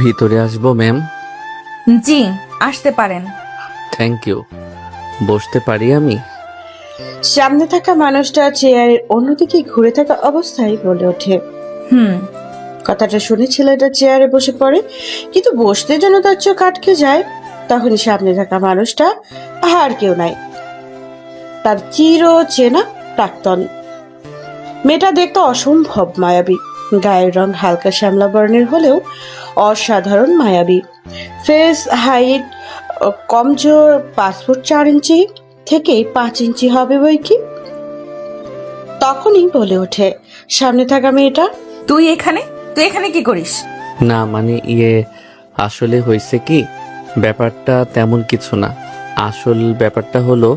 ভিতরে আসবো ম্যাম? জি, আসতে পারেন। Thank you. বসতে পারি আমি? সামনে থাকা মানুষটা চেয়ারের অন্যদিকে ঘুরে থাকা অবস্থায় বলে ওঠে। হুম। কথাটা শুনে ছেলেটা চেয়ারে বসে পড়ে, কিন্তু বসতে যেন তার চোখ আটকে যায়। তখনই সামনে থাকা মানুষটা আর কেউ নাই, তার চির চেনা প্রাক্তন। মেয়েটা দেখতে অসম্ভব মায়াবী। গায়ের রং হালকা শ্যামলা বর্ণের হলেও অসাধারণ মায়াবী। ফেস হাইট কমজোর, পাসপোর্ট 4 ইঞ্চি থেকে 5 ইঞ্চি হবে বই কি। তখনই বলে ওঠে সামনে থাকা মেয়েটা। তুই এখানে কি করিস? না মানে আসলে হয়েছে কি, ব্যাপারটা তেমন কিছু না। আসল ব্যাপারটা হলো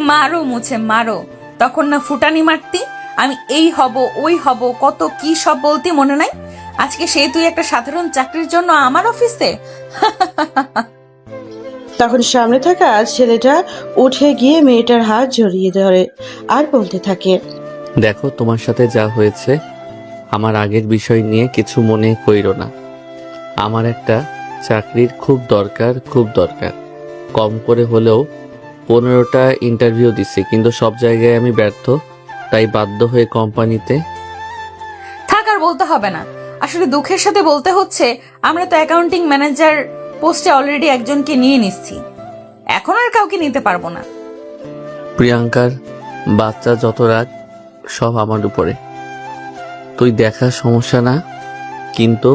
মারো মুছে মারো। তখন না ফুটানি মারতি, আমি এই হব ওই হব কত কি সব বলতি, মনে নাই? আজকে সেই তুই একটা সাধারণ চাকরির জন্য আমার অফিসে। তখন সামনে থাকা ছেলেটা উঠে গিয়ে মেয়েটার হাত জড়িয়ে ধরে আর বলতে থাকে, দেখো, তোমার সাথে যা হয়েছে, আমার আগের বিষয় নিয়ে কিছু মনে কইরো না। আমার একটা চাকরির খুব দরকার, খুব দরকার। কম করে হলেও 15টা ইন্টারভিউ দিছি, কিন্তু সব জায়গায় আমি ব্যর্থ। তাই বাধ্য হয়ে কোম্পানিতে। থাক, আর বলতে হবে না। আসলে দুঃখের সাথে বলতে হচ্ছে, আমরা তো অ্যাকাউন্টিং ম্যানেজার পোস্টে অলরেডি একজনকে নিয়ে নিচ্ছি, এখন আর কাউকে নিতে পারবো না। প্রিয়াঙ্কার বাচ্চা যত রাগ সব আমার উপরে। তুই দেখা সমস্যা না, কিন্তু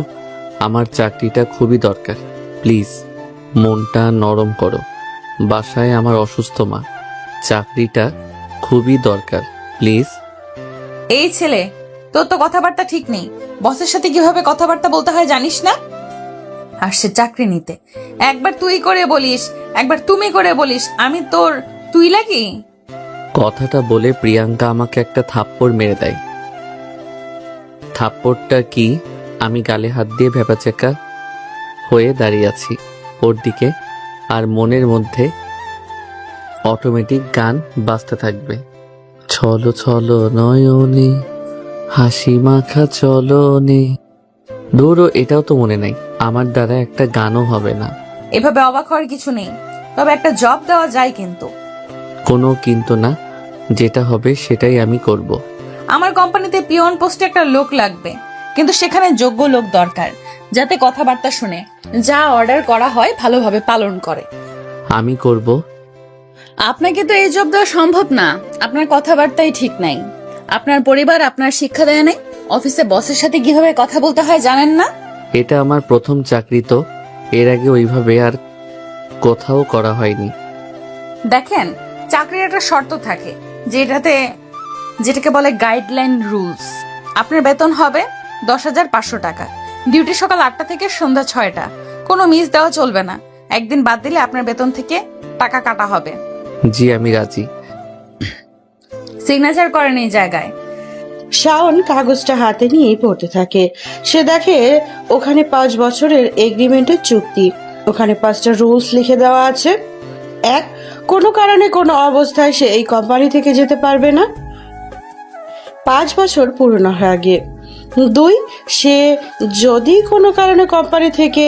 আমার চাকরিটা খুবই দরকার। প্লিজ মনটা নরম করো। বাসায় আমার অসুস্থ মা, চাকরিটা খুবই দরকার, প্লিজ। এই ছেলে, তোর তো কথাবার্তা ঠিক নেই। বসের সাথে কিভাবে কথাবার্তা বলতে হয় জানিস না? আসছে চাকরি নিতে, একবার তুই করে বলিস, একবার তুমি করে বলিস, আমি তোর তুই লাগি। কথাটা বলে প্রিয়াঙ্কা আমাকে একটা থাপ্পড় মেরে দেয়। থাপ্পড়টা কি, আমি গালে হাত দিয়ে ভ্যাবাচ্যাকা হয়ে দাঁড়িয়ে আছি ওর দিকে, আর মনের মধ্যে অটোমেটিক গান বাজতে থাকবে। চলো চলো নয়নে হাসি মাখা চলনে। ধরো, এটাও তো মনে নাই। আমার দ্বারা একটা গানও হবে না। এভাবে অবাক হওয়ার কিছু নেই, তবে একটা জব দেওয়া যায় কিন্তু। কোনো কিন্তু না, যেটা হবে সেটাই আমি করব। আমার কোম্পানিতে পিয়ন পোস্টে একটা লোক লাগবে, কিন্তু সেখানে যোগ্য লোক দরকার, যাতে কথাবার্তা শুনে, যা অর্ডার করা হয় ভালোভাবে পালন করে। আমি করব। আপনাকে তো এই জব দেওয়া সম্ভব না, আপনার কথাবার্তাই ঠিক নাই। আপনার পরিবার আপনার শিক্ষা দেয় নাই, অফিসে বসের সাথে কিভাবে কথা বলতে হয় জানেন না। এটা আমার প্রথম চাকরি, তো এর আগে ওইভাবে আর কোথাও করা হয়নি। দেখেন, চাকরির একটা শর্ত থাকে, যেটাকে বলে গাইডলাইন রুলস। আপনার বেতন হবে 10,500 টাকা। ডিউটি সকাল 8টা থেকে সন্ধ্যা 6টা। কোনো মিস দেওয়া চলবে না। একদিন বাদ দিলে আপনার বেতন থেকে টাকা কাটা হবে। জি, আমি রাজি। সিগনেচার করেন এই জায়গায়। শাওন কাগজটা হাতে নিয়ে পড়তে থাকে। সে দেখে ওখানে 5 বছরের এগ্রিমেন্টের চুক্তি। ওখানে 5টা রুলস লিখে দেওয়া আছে। 1, কোনো কারণে কোনো অবস্থায় সে এই কোম্পানি থেকে যেতে পারবে না 5 বছর পূর্ণ হওয়ার আগে। 2, সে যদি কোনো কারণে কোম্পানি থেকে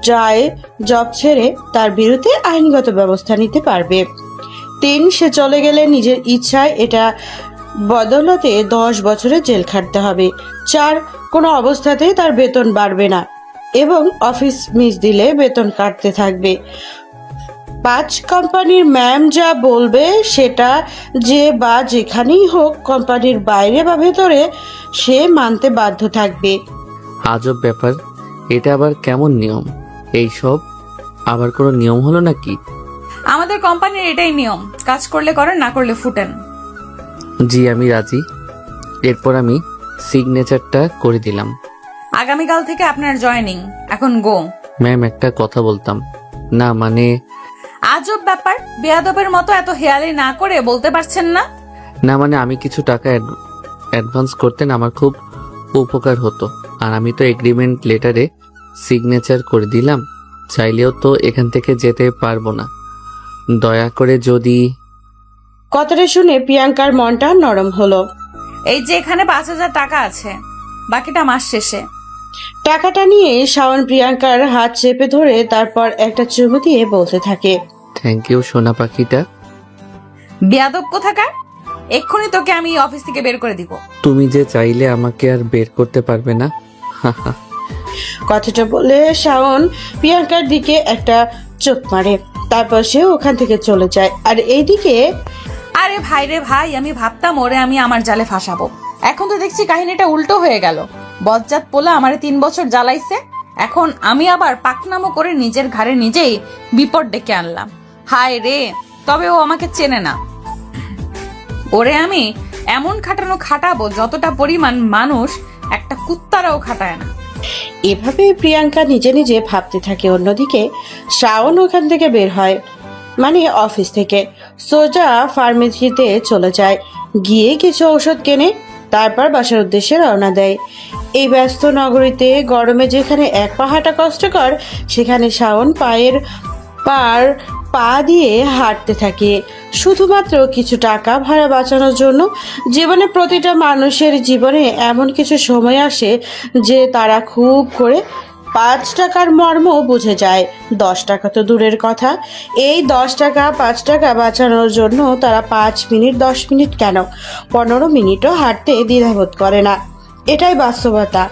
যায়, জব ছেড়ে তার বিরুদ্ধে আইনগত ব্যবস্থা নিতে পারবে। 3, সে চলে গেলে নিজের ইচ্ছায় এটা বদলতে 10 বছরের জেল খাটতে হবে। 4, কোনো অবস্থাতেই তার বেতন বাড়বে না এবং অফিস মিস দিলে বেতন কাটতে থাকবে। 5, কোম্পানির ম্যাম যা বলবে সেটা যে বা যেখানেই হোক, কোম্পানির বাইরে বা ভেতরে, সে মানতে বাধ্য থাকবে। আজব ব্যাপার, এটা আবার কেমন নিয়ম? এইসব আবার কোনো নিয়ম হলো নাকি? আমাদের কোম্পানির এটাই নিয়ম, কাজ করলে করেন, না করলে ফুটেন। জি, আমি রাজি। এরপর আমি সিগনেচারটা করে দিলাম। আগামীকাল থেকে আপনার জয়েনিং, এখন গো। ম্যাম, একটা কথা বলতাম। না মানে আজব ব্যাপার, বেয়াদবের মতো এত হেয়ালি না করে বলতে পারছেন না? না মানে আমি কিছু টাকা অ্যাডভান্স করতেন, আমার খুব উপকার হতো। আর আমি তো এগ্রিমেন্ট লেটারে সিগনেচার করে দিলাম, চাইলেও তো এখান থেকে যেতে পারবো না। দয়া করে যদি। কথাটা শুনে প্রিয়াঙ্কার মনটা নরম হলো। এই যে এখানে 5,000 টাকা আছে, বাকিটা মাস শেষে। টাকাটা নিয়ে শাওন প্রিয়াঙ্কার হাত চেপে ধরে তারপর একটা চুমু দিয়ে বলতে থাকে, থ্যাংক ইউ সোনা পাখিটা। বেয়াদব কোথাকার, এক্ষুনি তোকে আমি অফিস থেকে বের করে দিব। তুমি যে চাইলে আমাকে আর বের করতে পারবে না। কথাটা বলে শাওন প্রিয়াঙ্কার দিকে একটা চোখ মারে, তারপর সে ওখান থেকে চলে যায়। আর এইদিকে আরে ভাই রে ভাই, আমি ভাবতাম ওরে আমি আমার জালে ফাঁসাবো, এখন তো দেখছি কাহিনীটা উল্টো হয়ে গেল। বজ্জাত পোলা আমারে 3 বছর জ্বালাইছে, এখন আমি আবার পাকনামো করে নিজের ঘাড়ে নিজেই বিপদ ডেকে আনলাম। হায় রে, তবে ও আমাকে চেনে না। ওরে আমি এমন খাটাবো যতটা পরিমাণ মানুষ একটা কুত্তারাও খাটায় না। এভাবে প্রিয়াঙ্কা নিজে নিজে ভাবতে থাকে। অন্যদিকে শাওন ওখান থেকে বের হয়, মানে অফিস থেকে সোজা ফার্মেসিতে চলে যায়, গিয়ে কিছু ঔষধ কেনে, তারপর বাসার উদ্দেশ্যে রওনা দেয়। এই ব্যস্ত নগরীতে গরমে যেখানে এক পা হাঁটা কষ্টকর, সেখানে শাওন পা দিয়ে হাঁটতে থাকে শুধুমাত্র কিছু টাকা ভাড়া বাঁচানোর জন্য। জীবনে প্রতিটা মানুষের জীবনে এমন কিছু সময় আসে যে তারা খুব করে 5 টাকার মর্ম বুঝে যায়। 10 টাকা তো দূরের কথা, এই 10 টাকা 5 টাকা বাঁচানোর জন্য তারা 5 মিনিট 10 মিনিট কেন 15 মিনিটও হাঁটতে দ্বিধাবোধ করে না। এটাই বাস্তবতা।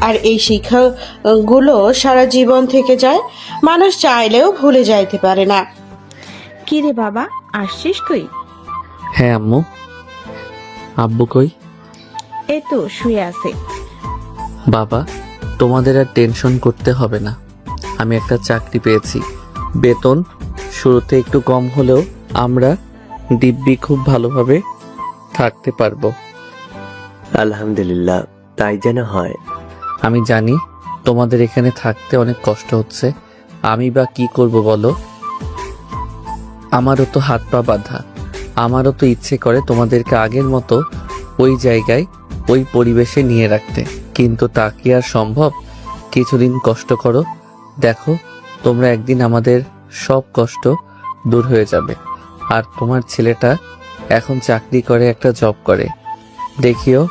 আর এই শিক্ষাগুলো সারা জীবন থেকে যায়, মানুষ চাইলেও ভুলে যাইতে পারে না। কি রে বাবা, আসছিস তুই? হ্যাঁ আম্মু। আব্বু কই? এই তো শুয়ে আছে। বাবা, তোমাদের আর টেনশন করতে হবে না, আমি একটা চাকরি পেয়েছি। বেতন শুরুতে একটু কম হলেও আমরা দিব্যি খুব ভালোভাবে থাকতে পারবো। আলহামদুলিল্লাহ, তাই যেন হয়। আমি জানি তোমাদের এখানে থাকতে অনেক কষ্ট হচ্ছে, আমি বা কি করব বলো? আমারও তো হাত পা বাঁধা, আমারও তো ইচ্ছে করে তোমাদেরকে আগের মতো ওই জায়গায় ওই পরিবেশে নিয়ে রাখতে, কিন্তু তা কি আর সম্ভব? কিছুদিন কষ্ট করো, দেখো তোমরা একদিন আমাদের সব কষ্ট দূর হয়ে যাবে। আর তোমার ছেলেটা এখন চাকরি করে, একটা জব করে, দেখিও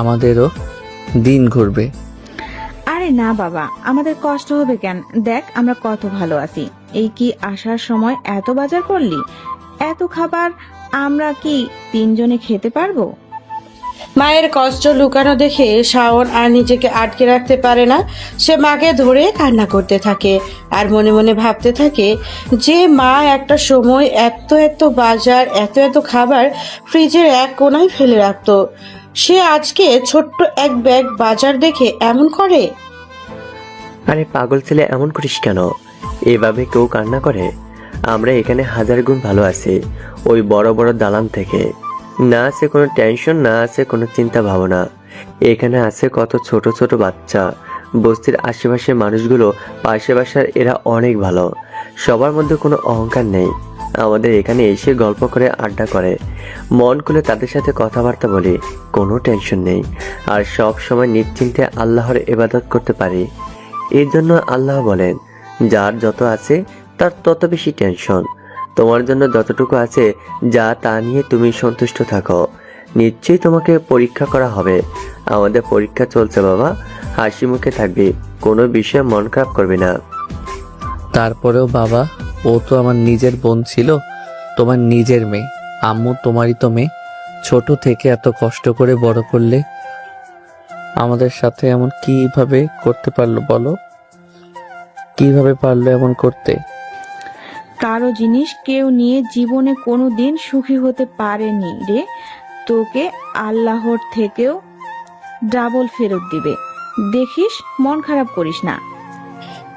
আমাদেরও দিন ঘুরবে। আরে না বাবা, আমাদের কষ্ট হবে কেন? দেখ আমরা কত ভালো আছি। এই কি আসার সময় এত বাজার করলি, এত খাবার আমরা কি 3 জনে খেতে পারবো? মায়ের কষ্ট লুকানো দেখে শাওন আর নিজেকে আটকে রাখতে পারে না। সে মাকে ধরে কান্না করতে থাকে আর মনে মনে ভাবতে থাকে যে মা একটা সময় এত এত বাজার, এত এত খাবার ফ্রিজের এক কোনায় ফেলে রাখতো, সে আজকে ছোট্ট এক ব্যাগ বাজার দেখে এমন করে। আরে পাগল ছেলে, এমন করিস কেন? এভাবে কেউ কান্না করে? আমরা এখানে 1000 গুণ ভালো আছি ওই বড় বড় দালান থেকে। না আছে কোনো টেনশন, না আছে কোনো চিন্তা ভাবনা। এখানে আছে কত ছোট ছোট বাচ্চা। বস্তির আশেপাশের মানুষগুলো পাশে বাসার, এরা অনেক ভালো, সবার মধ্যে কোনো অহংকার নেই। আমাদের এখানে এসে গল্প করে আড্ডা করে, মন খুলে তাদের সাথে কথাবার্তা বলি, কোনো টেনশন নেই। আর সব সময় নিশ্চিন্তে আল্লাহর ইবাদত করতে পারি। এর জন্য আল্লাহ বলেন, যার যত আছে তার তত বেশি টেনশন। তোমার জন্য যতটুকু আছে যা তা নিয়ে তুমি সন্তুষ্ট থাকো। নিশ্চয়ই তোমাকে পরীক্ষা করা হবে। আমাদের পরীক্ষা চলছে বাবা, হাসি মুখে থাকবি, কোনো বিষয়ে মন খারাপ করবি না। তারপরেও বাবা, ও তো আমার নিজের বোন ছিল, তোমার নিজের মেয়ে। আম্মু তোমারই তো মেয়ে, ছোট থেকে এত কষ্ট করে বড় করলে, আমাদের সাথে এমন কিভাবে করতে পারলো বলো? কিভাবে পারলো এমন করতে? কারো জিনিস কেউ নিয়ে জীবনে কোনো দিন সুখী হতে পারেনি রে, তোকে আল্লাহর থেকেও ডাবল ফেরত দিবে, দেখিস, মন খারাপ করিস না।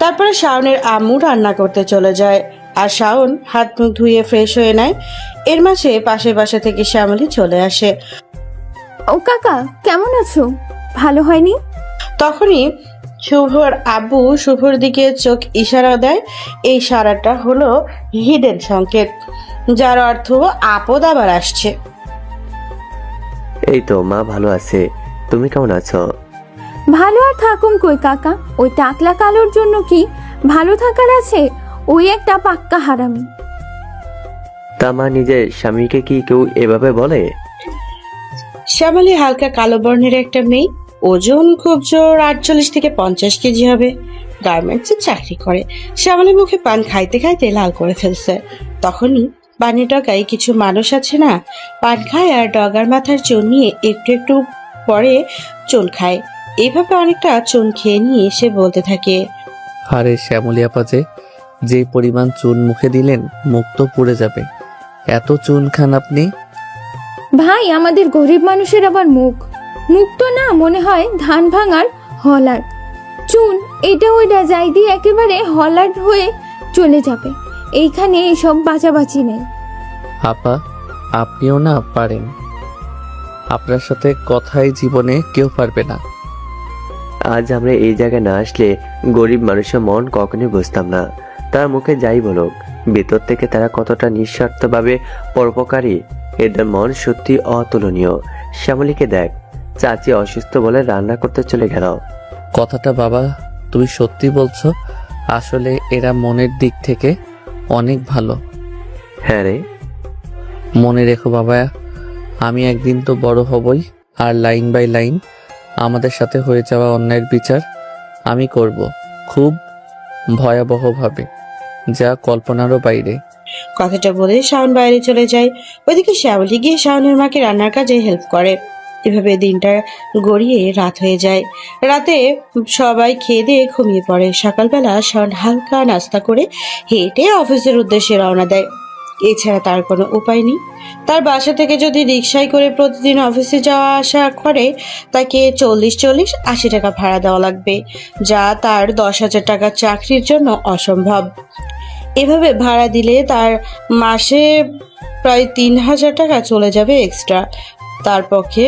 তারপরে শাওনের আম্মু রান্না করতে চলে যায় আর শাওন হাত মুখ ধুয়ে ফ্রেশ হয়ে নেয়। এর মাঝে পাশের বাসা থেকে শ্যামলী চলে আসে। ও কাকা, কেমন আছো? ভালো হয়নি? তখনই শুভর আব্বু শুভর দিকে চোখ ইশারা দেয়। এই ইশারাটা হলো হিডেন সংকেত, যার অর্থ আপদ আবার আসছে। এই তো মা ভালো আছে, তুমি কেমন আছো? ভালো আর থাকুন কই কাকা, ওই টাকলা কালোর জন্য কি ভালো থাকার আছে? ওই একটা পাক্কা হারামি। তা মা নিজের স্বামীকে কি কেউ এভাবে বলে? শ্যামলী হালকা কালো বর্ণের একটা মেয়ে, ওজন খুব জোর 48 থেকে 50 কেজি হবে। গার্মেন্টসে চাকরি করে। শ্যামলী মুখে পান খাইতে খাইতে লাল করে ফেলছে। তখনই পানের ডগায় কিছু মানুষ আছে না, পান খায় আর ডগার মাথার চুন নিয়ে একটু একটু পরে চুন খায়। এইভাবে অনেকটা চুন খেয়ে নিয়ে সে বলতে থাকে, আরে শ্যামলী আপা যে পরিমাণ চুন মুখে দিলেন মুখ তো পুড়ে যাবে। এত চুন খান আপনি? ভাই আমাদের গরিব মানুষের আবার মুখ তো না, মনে হয় ধান ভাঙার হলার চুন, এটা ওইটা যাই দিয়ে একেবারে হলার হয়ে চলে যাবে। এইখানে এইসব বাঁচাবাচি নেই। আপা আপনিও না পারেন, আপনার সাথে কথাই জীবনে কেউ পারবে না। আজ আমরা এই জায়গায় না আসলে গরিব মানুষের মন কখনোই বুঝতাম না। তার মুখে যাই বলুক, ভেতর থেকে তারা কতটা নিঃস্বার্থভাবে পরোপকারী, এদের মন সত্যি অতুলনীয়। শ্যামলীকে দেখ, চাচি অসুস্থ বলে রান্না করতে চলে গেল। কথাটা বাবা তুমি সত্যি বলছো? আসলে এরা মনের দিক থেকে অনেক ভালো। হ্যাঁ রে, মনে রেখো বাবা, আমি একদিন তো বড় হবই, আর লাইন বাই লাইন আমাদের সাথে হয়ে যাওয়া অন্যায়ের বিচার আমি করব, খুব ভয়াবহভাবে, যা কল্পনারও বাইরে। কথাটা বলে শাওন বাইরে চলে যায়। ওইদিকে শ্যামলী গিয়ে শাওনের মাকে রান্নার কাজে হেল্প করে। এভাবে দিনটা গড়িয়ে রাত হয়ে যায়। রাতে সবাই খেয়ে দিয়ে ঘুমিয়ে পড়ে। সকালবেলা শাওন হালকা নাস্তা করে হেঁটে অফিসের উদ্দেশ্যে রওনা দেয়। এছাড়া তার কোনো উপায় নেই। তার বাসা থেকে যদি রিক্সায় করে প্রতিদিন অফিসে যাওয়া আসা করে, তাকে 40-80 টাকা ভাড়া দেওয়া লাগবে, যা তার 10,000 টাকার চাকরির জন্য অসম্ভব। এভাবে ভাড়া দিলে তার মাসে প্রায় 3,000 টাকা চলে যাবে এক্সট্রা। তার পক্ষে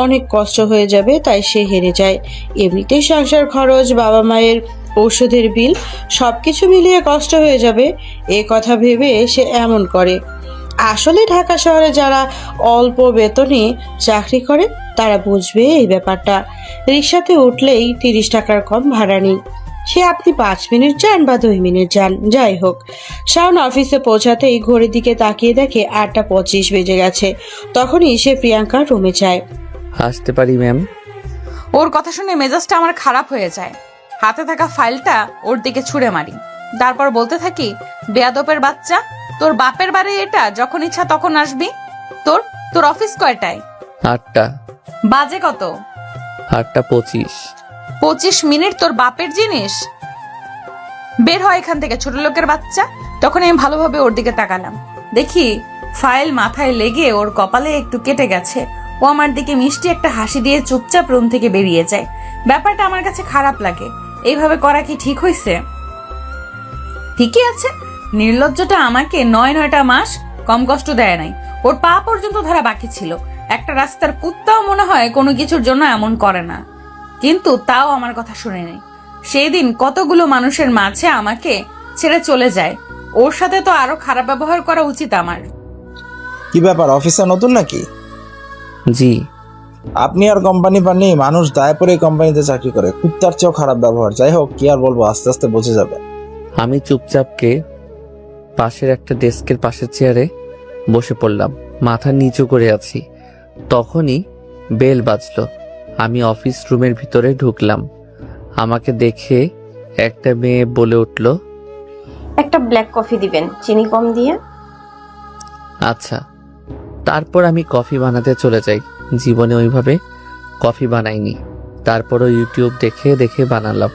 অনেক কষ্ট হয়ে যাবে, তাই সে হেরে যায়। এমনিতেই সংসার খরচ, বাবা মায়ের ওষুধের বিল সবকিছু মিলিয়ে কষ্ট হয়ে যাবে, এ কথা ভেবে সে এমন করে। আসলে ঢাকা শহরে যারা অল্প বেতনে চাকরি করে তারা বুঝবে এই ব্যাপারটা। রিক্সাতে উঠলেই 30 টাকার কম ভাড়া নেই, সে আপনি 5 মিনিট যান বা 2 মিনিট যান, যাই হোক। শাওন অফিসে পৌঁছাতেই ঘড়ির দিকে তাকিয়ে দেখে 8:25 বেজে গেছে। তখনই সে প্রিয়াঙ্কার রুমে যায়। আসতে পারি ম্যাম? ওর কথা শুনে মেজাজটা আমার খারাপ হয়ে যায়। হাতে থাকা ফাইলটা ওর দিকে ছুঁড়ে মারি। তারপর বলতে থাকি, বেয়াদপের বাচ্চা, তোর বাপের বাড়ি এটা, যখন ইচ্ছা তখন আসবি। তোর অফিস কয়টায়? 8টা। বাজে কত? 8:25। 25 মিনিট তোর বাপের জিনিস? বের হয় এখান থেকে, ছোট লোকের বাচ্চা। তখন আমি ভালোভাবে ওর দিকে তাকালাম, দেখি ফাইল মাথায় লেগে ওর কপালে একটু কেটে গেছে। ও আমার দিকে মিষ্টি একটা হাসি দিয়ে চুপচাপ রুম থেকে বেরিয়ে যায়। ব্যাপারটা আমার কাছে খারাপ লাগে। এইভাবে করা কি ঠিক হয়েছে? ঠিকই আছে, নির্লজ্জটা আমাকে 9টা মাস কম কষ্ট দেয় নাই। ওর পা পর্যন্ত ধরা বাকি ছিল। একটা রাস্তার কুত্তাও মনে হয় কোনো কিছুর জন্য এমন করে না, কিন্তু তাও আমার কথা শুনে নেই। সেই দিন কতগুলো মানুষের মাঝে আমাকে ছেড়ে চলে যায়। ওর সাথে তো আরো খারাপ ব্যবহার করা উচিত আমার। কি ব্যাপার, অফিসে নতুন নাকি? জি। আপনি আর কোম্পানি পাননি, মানুষ দায় পরে কোম্পানিতে চাকরি করে, কুত্তার চেয়েও খারাপ ব্যবহার। যাই হোক, কি আর বলবো, আস্তে আস্তে বুঝে যাবে। আমি চুপচাপকে পাশের একটা ডেস্কের পাশের চেয়ারে বসে পড়লাম, মাথা নিচু করে আছি। তখনই বেল বাজলো। আমি অফিস রুমের ভিতরে ঢুকলাম। আমাকে দেখে একটা মেয়ে বলে উঠল, একটা ব্ল্যাক কফি দিবেন, চিনি কম দিয়ে। আচ্ছা। তারপর আমি কফি বানাতে চলে যাই। জীবনে ওইভাবে কফি বানাইনি। তারপরও ইউটিউব দেখে দেখে বানালাম।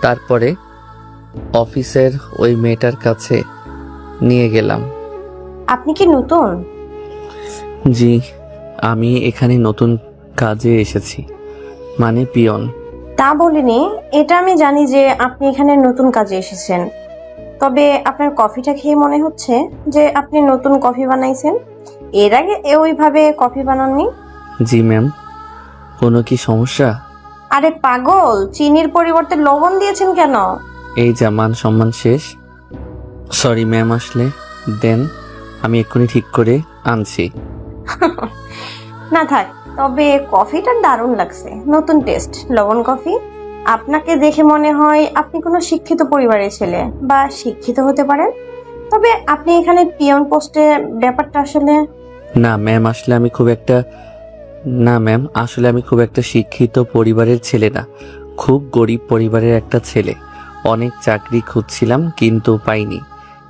তারপরে অফিসের ওই মেয়েটার কাছে নিয়ে গেলাম। আপনি কি নতুন? জি, আমি এখানে নতুন কাজে এসেছি, মানে পিয়ন। তা বলিনি, এটা আমি জানি যে আপনি এখানে নতুন কাজে এসেছেন। তবে আপনার কফিটা খেয়ে মনে হচ্ছে যে আপনি নতুন কফি বানাইছেন। এর আগে ওইভাবে কফি বানাননি। জি ম্যাম, কোনো কি সমস্যা? আরে পাগল, চিনির পরিবর্তে লবণ দিয়েছেন কেন? এই যা, মান সম্মান শেষ। সরি ম্যাম, আসলে দেন, আমি এক্ষুনি ঠিক করে আনছি। না থাক, তবে কফিটা দারুণ লাগছে, নতুন টেস্ট, লবণ কফি। আপনাকে দেখে মনে হয় আপনি কোনো শিক্ষিত পরিবারের ছেলে বা শিক্ষিত হতে পারেন। তবে আপনি এখানে পিয়ন পোস্টে ব্যাপারটা আসলে। না ম্যাম, আসলে আমি খুব একটা না ম্যাম, আসলে আমি খুব একটা শিক্ষিত পরিবারের ছেলে না, খুব গরিব পরিবারের একটা ছেলে। অনেক চাকরি খুঁজছিলাম কিন্তু পাইনি,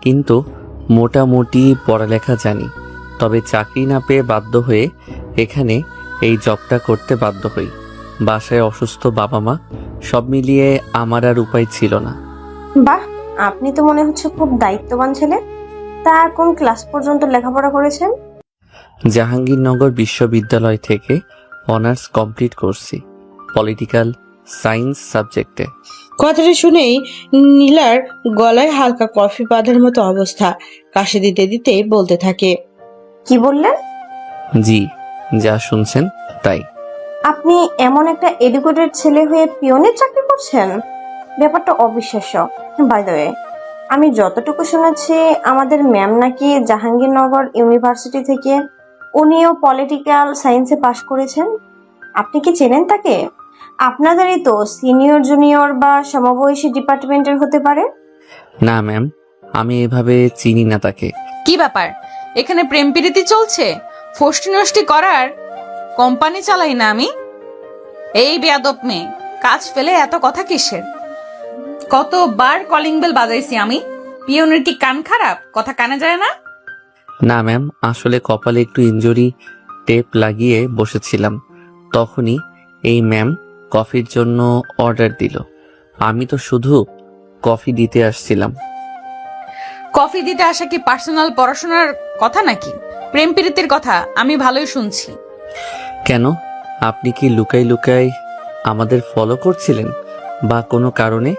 কিন্তু মোটামুটি পড়ালেখা জানি। তবে চাকরি না পেয়ে বাধ্য হয়ে এখানে এই জবটা করতে বাধ্য হই। বাসায় অসুস্থ বাবা মা, সব মিলিয়ে আমার আর উপায় ছিল না। বাহ, আপনি তো মনে হচ্ছে খুব দায়িত্ববান ছেলে। তা কোন ক্লাস পর্যন্ত লেখাপড়া করেছেন? জাহাঙ্গীরনগর বিশ্ববিদ্যালয় থেকে অনার্স কমপ্লিট করছি, পলিটিক্যাল সায়েন্স সাবজেক্টে। কথাটা শুনেই নীলার গলায় হালকা কফি বাঁধার মতো অবস্থা। কাশি দিতে দিতে বলতে থাকে, কি বললেন? জি, যা শুনছেন তাই। আপনি এমন একটা এডুকেটেড ছেলে হয়ে পিওনের চাকরি করছেন? ব্যাপারটা অবিশ্বাস্য। বাই দ্য ওয়ে, আমি যতটুকু শুনেছি আমাদের ম্যাম নাকি জাহাঙ্গীরনগর ইউনিভার্সিটি থেকে উনিও পলিটিক্যাল সায়েন্সে পাশ করেছেন। আপনি কি চেনেন তাকে? আপনাদেরই তো সিনিয়র জুনিয়র বা সমবয়সী ডিপার্টমেন্টের হতে পারে। না ম্যাম, আমি এভাবে চিনি না তাকে। কি ব্যাপার, এখানে প্রেম প্রীতি চলছে? ফষ্টি নষ্টি করার কোম্পানি চালাই না আমি? এই বেয়াদব মেয়ে, কাজ ফেলে এত কথা কিসের? কতবার কলিং বেল বাজাইছি আমি। পিয়নের কি কান খারাপ? কথা কানে যায় না? না ম্যাম, আসলে কপালে একটু ইনজুরি, টেপ লাগিয়ে বসেছিলাম, তখনই এই ম্যাম কফির জন্য অর্ডার দিল। আমি তো শুধু কফি দিতে আসছিলাম। কফি দিতে আসা কি পার্সোনাল পড়াশোনার কথা নাকি? প্রেম প্রীতির কথা আমি ভালোই শুনছি। কেন, আপনি কি লুকাই লুকাই আমাদের ফলো করছিলেন বা কোনো কারণে?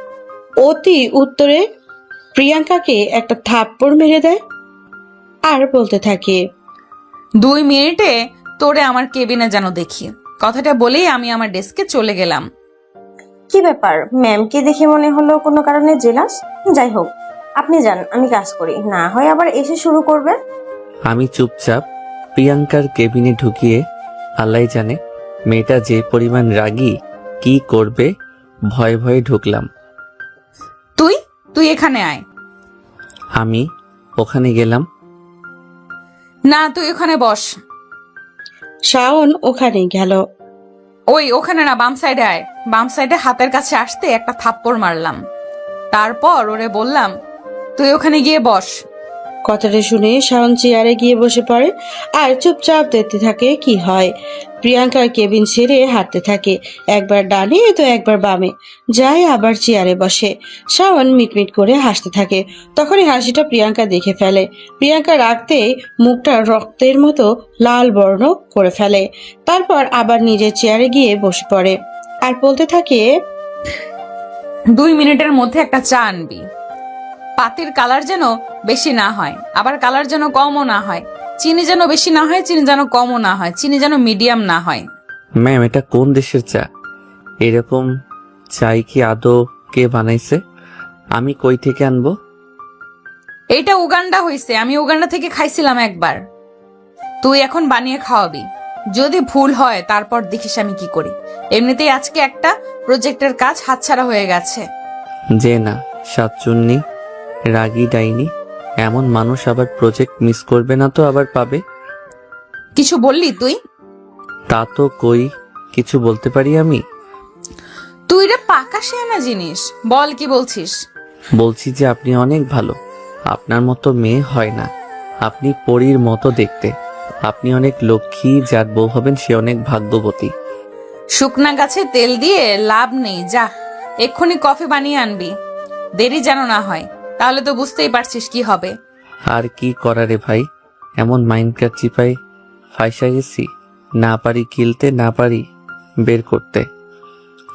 অতি উত্তরে প্রিয়াঙ্কাকে একটা থাপ্পড় মেরে দেয় আর বলতে থাকে, 2 মিনিটে তোরে আমার কেবিনে যেন দেখি। কথাটা বলেই আমি আমার ডেস্কে চলে গেলাম। কি ব্যাপার, ম্যামকে দেখে মনে হলো কোনো কারণে জেলাস? যাই হোক, আপনি যান, আমি কাজ করি, না হয় আবার এসে শুরু করবে। আমি চুপচাপ প্রিয়াঙ্কার কেবিনে ঢুকিয়ে আল্লাহ জানে মেয়েটা যে পরিমাণ রাগী, কি করবে ভয়ে ভয়ে ঢুকলাম। তুই এখানে আয়। আমি ওখানে গেলাম। না, তুই ওখানে বস। শাওন ওখানে গেল। ওখানে না, বাম সাইডে আয়। বাম সাইডে হাতের কাছে আসতে একটা থাপ্পড় মারলাম। তারপর ওরে বললাম, তুই ওখানে গিয়ে বস। কথাটা শুনে শাওন চেয়ারে গিয়ে বসে পড়ে আর চুপচাপ দেখতে থাকে কি হয়। প্রিয়াঙ্কার কেবিন ছেড়ে হাঁটতে থাকে, একবার ডানে তো একবার বামে যায়, আবার চেয়ারে বসে। শাওন মিটমিট করে হাসতে থাকে। তখনই হাসিটা প্রিয়াঙ্কা দেখে ফেলে। প্রিয়াঙ্কা রাগতেই মুখটা রক্তের মতো লাল বর্ণ করে ফেলে। তারপর আবার নিজের চেয়ারে গিয়ে বসে পড়ে আর বলতে থাকে, 2 মিনিটের মধ্যে একটা চা আনবি। পাতির কালার যেন বেশি না হয়, আবার কালার যেন কমও না হয়। চিনি যেন বেশি না হয়, চিনি যেন কমও না হয়, চিনি যেন মিডিয়াম না হয়। ম্যাম, এটা কোন দেশের চা? এরকম চাই কি আদৌ কে বানাইছে? আমি কই থেকে আনবো? এইটা উগান্ডা হইছে, আমি উগান্ডা থেকে খাইছিলাম একবার। তুই এখন বানিয়ে খাওয়াবি। যদি ভুল হয় তারপর দেখিস আমি কি করি। এমনিতেই আজকে একটা প্রজেক্টের কাজ হাতছাড়া হয়ে গেছে। যে না, সাতচুন্নি রাগী ডাইনি এমন মানুষ আবার প্রজেক্ট মিস করবে না তো আবার পাবে? কিছু বললি তুই? তা তো কই, কিছু বলতে পারি আমি? তুই রে পাকা শেয়ানা জিনিস, বল কি বলছিস? বলছি যে আপনি অনেক ভালো, আপনার মতো মেয়ে হয় না। আপনি পরীর মতো দেখতে, আপনি অনেক লক্ষ্মী, যার বউ হবেন সে অনেক ভাগ্যবতী। শুকনা গাছে তেল দিয়ে লাভ নেই, যা এক্ষুনি কফি বানিয়ে আনবি, দেরি যেন না হয়। তাহলে তো বুঝতেই পারছিস কি হবে। আর কি করারে ভাই, এমন মাইন্ডকার চিপাই ফাইসা গেছি, না পারি কিলতে, না পারি বের করতে।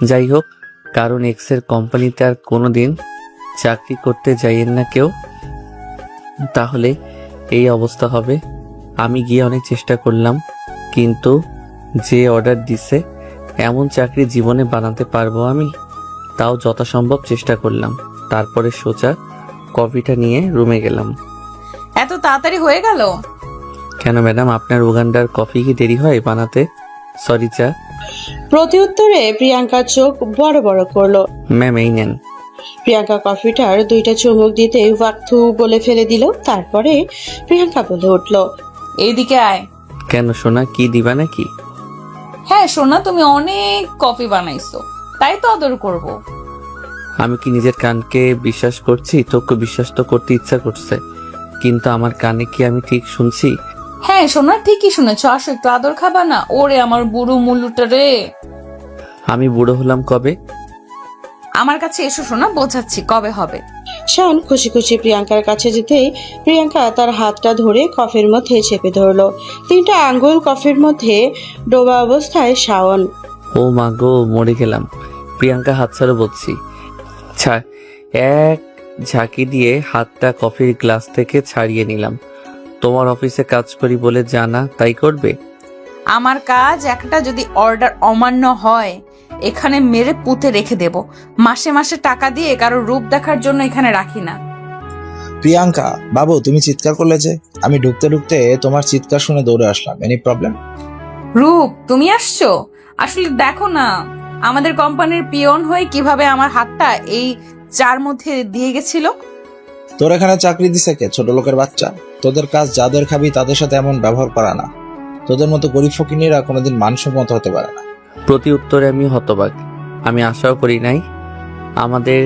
যাই হোক, কারণ এক্সের কোম্পানিতে আর কোনোদিন চাকরি করতে যাইয়েন না কেউ, তাহলে এই অবস্থা হবে। আমি গিয়ে অনেক চেষ্টা করলাম, কিন্তু যে অর্ডার দিছে এমন চাকরি জীবনে বানাতে পারবো আমি? তাও যথাসম্ভব চেষ্টা করলাম। তারপরে সোজা কফিটা নিয়ে রুমে গেলাম। এত তাড়াতাড়ি হয়ে গেল? কেন ম্যাডাম, আপনার উগান্ডার কফি কি দেরি হয় বানাতে? সরি চা। প্রতিউত্তরে প্রিয়াঙ্কা চোখ বড় বড় করলো। ম্যাম এই নেন। প্রিয়াঙ্কা কফিটার 2টা চুমুক দিতে ওয়াক্থু বলে ফেলে দিল। তারপরে প্রিয়াঙ্কা বলে উঠল, এইদিকে আয়। কেন সোনা, কি দিবা নাকি? হ্যাঁ সোনা, তুমি অনেক কফি বানাইছো, তাই তো আদর করব। আমি কি নিজের কানকে বিশ্বাস করছি? তোকে বিশ্বাস তো করতে ইচ্ছা করছে, কিন্তু আমার কানে কি আমি ঠিক শুনছি? হ্যাঁ সোনা, ঠিকই শুনেছো, আসো একটু আদর খাবা না? ওরে আমার বুড়ো মুলুটা রে। আমি বুড়ো হলাম কবে? আমার কাছে এসো সোনা, বোঝাচ্ছি কবে হবে। শাওন খুশি খুশি প্রিয়াঙ্কার কাছে যেতেই প্রিয়াঙ্কা তার হাতটা ধরে কফের মধ্যে চেপে ধরলো। 3টা আঙ্গুল কফের মধ্যে ডোবা অবস্থায় শাওন। ও মা গো, মরে গেলাম। প্রিয়াঙ্কা হাত ছাড়ো বলছি। এক ঝাঁকি দিয়ে হাতটা কফির গ্লাস থেকে ছাড়িয়ে নিলাম। তোমার অফিসে কাজ করি বলে জানা, তাই করবে? আমার কাজ একটা, যদি অর্ডার অমান্য হয় এখানে মেরে পুঁতে রেখে দেব। মাসে মাসে টাকা দিয়ে কারো রূপ দেখার জন্য এখানে রাখি না। প্রিয়াঙ্কা বাবু, তুমি চিৎকার করলে যে? আমি ঢুকতে ঢুকতে তোমার চিৎকার শুনে দৌড়ে আসলাম। Any problem? রূপ, তুমি আসছো? আসলে দেখো না, আমাদের কোম্পানির পিয়ন হয়ে কিভাবে আমার হাতটা এই চার মধ্যে দিয়ে গেছিল। তোর এখানে চাকরি দিছে কে? ছোট লোকের বাচ্চা। তোদের কাজ যাদের খাবি তাদের সাথে এমন ব্যবহার করা না। তোদের মতো গরিব ফকিনীরা কোনোদিন মানসম্মত হতে পারে না। প্রতি উত্তরে আমি হতবাক। আমি আশাও করি নাই আমাদের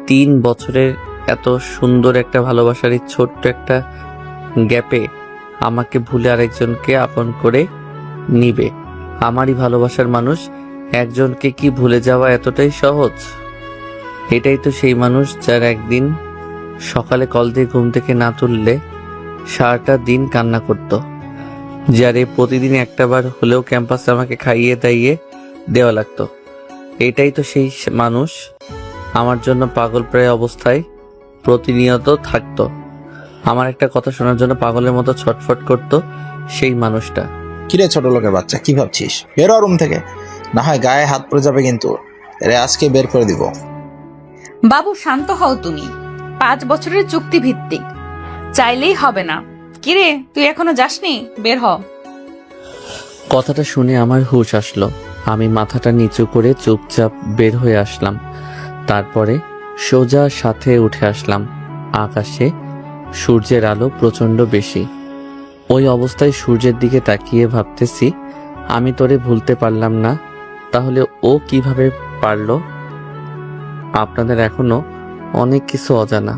3 বছরের এত সুন্দর একটা ভালোবাসার এই ছোট্ট একটা গ্যাপে আমাকে ভুলে আরেকজনকে আপন করে নিবে। আমারই ভালোবাসার মানুষ একজনকে কি ভুলে যাওয়া এতটাই সহজ? এটাই তো সেই মানুষ যার একদিন সকালে কল দিয়ে ঘুম থেকে না তুললে সারাটা দিন কান্না করত, যারে প্রতিদিন একটাবার হলেও ক্যাম্পাসে আমাকে খাইয়ে দাইয়ে দেওয়া লাগতো। এটাই তো সেই মানুষ আমার জন্য পাগল প্রায় অবস্থায় প্রতিনিয়ত থাকতো, আমার একটা কথা শোনার জন্য পাগলের মতো ছটফট করত। সেই মানুষটা। কিরে ছোট লোকের বাচ্চা, কি ভাবছিস? বেরো রুম থেকে, না হয় গায়ে হাত পড়ে যাবে কিন্তু। এরে আজকে বের করে দিব। বাবু শান্ত হও তুমি, 5 বছরের চুক্তি ভিত্তিক, চাইলেই হবে না। কিরে, তুই এখনো যাসনি? বের হ। কথাটা শুনে আমার হুঁশ আসলো। আমি মাথাটা নিচু করে চুপচাপ বের হয়ে আসলাম। তারপরে সোজা সাথে উঠে আসলাম। আকাশে সূর্যের আলো প্রচন্ড বেশি। ওই অবস্থায় সূর্যের দিকে তাকিয়ে ভাবতেছি, আমি তোরে ভুলতে পারলাম না, তাহলে ও কিভাবে পারলো? আপনাদের এখনো অনেক কিছু অজানা।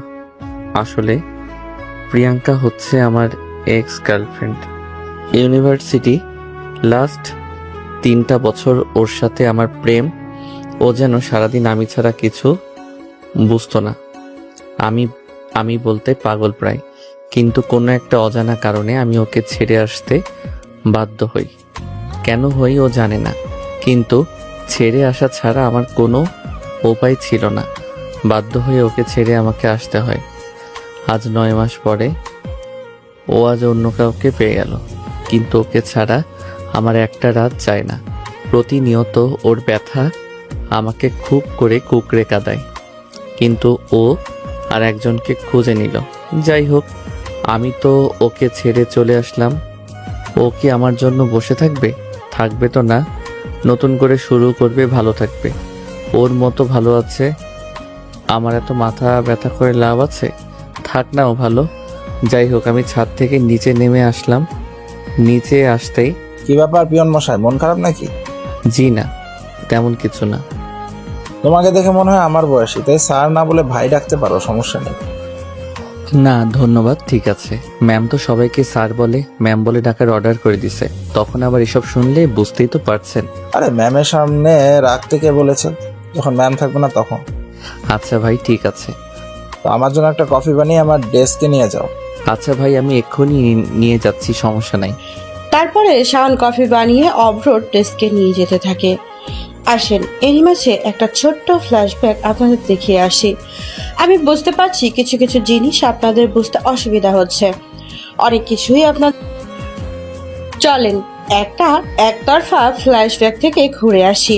আসলে প্রিয়াঙ্কা হচ্ছে আমার এক্স গার্লফ্রেন্ড। ইউনিভার্সিটি লাস্ট 3টা বছর ওর সাথে আমার প্রেম। ও যেন সারাদিন আমি ছাড়া কিছু বুঝতো না। আমি বলতে পাগল প্রায়, কিন্তু কোনো একটা অজানা কারণে আমি ওকে ছেড়ে আসতে বাধ্য হই। কেন হই ও জানে না, কিন্তু ছেড়ে আসা ছাড়া আমার কোনো উপায় ছিল না। বাধ্য হয়ে ওকে ছেড়ে আমাকে আসতে হয়। আজ 9 মাস পরে ও আজ অন্য কাউকে পেয়ে গেল, কিন্তু ওকে ছাড়া আমার একটা রাত যায় না। প্রতিনিয়ত ওর ব্যথা আমাকে খুব করে কুকড়ে কাঁদায়, কিন্তু ও আর একজনকে খুঁজে নিল। যাই হোক, আমি তো ওকে ছেড়ে চলে আসলাম। ও কি আমার জন্য বসে থাকবে? থাকবে তো না, নতুন করে শুরু করবে, ভালো থাকবে। ওর মতো ভালো আছে, আমার এত মাথা ব্যথা করে লাভ আছে? থাক না ও ভালো। যাই হোক, আমি ছাদ থেকে নিচে নেমে আসলাম। নিচে আসতেই, কি ব্যাপার পিয়ন মশাই, মন খারাপ নাকি? জি না, তেমন কিছু না। তোমাকে দেখে মনে হয় আমার বয়সী, তাই স্যার না বলে ভাই ডাকতে পারো, সমস্যা নেই। না ধন্যবাদ, ঠিক আছে। ম্যাম তো সবাইকে স্যার বলে, ম্যাম বলে ডাকার অর্ডার করে দিছে। তখন আবার এসব শুনলে বুঝতেই তো পারছেন। আরে ম্যামের সামনে রাখতে কে বলেছে? যখন ম্যাম থাকবে না তখন। আচ্ছা ভাই, ঠিক আছে। তো আমার জন্য একটা কফি বানিয়ে আমার ডেস্কে নিয়ে যাও। আচ্ছা ভাই, আমি এক্ষুনি নিয়ে যাচ্ছি, সমস্যা নাই। তারপরে শাওন কফি বানিয়ে অভ্রর ডেস্কে নিয়ে যেতে থাকে। আসেন, এরই মাঝে একটা ছোট্ট ফ্ল্যাশব্যাক আপনাদের দেখিয়ে আসি। আমি বুঝতে পারছি কিছু কিছু জিনিস আপনাদের বুঝতে অসুবিধা হচ্ছে, অনেক কিছুই আপনার। চলেন একটা একতরফা ফ্ল্যাশব্যাক থেকে ঘুরে আসি।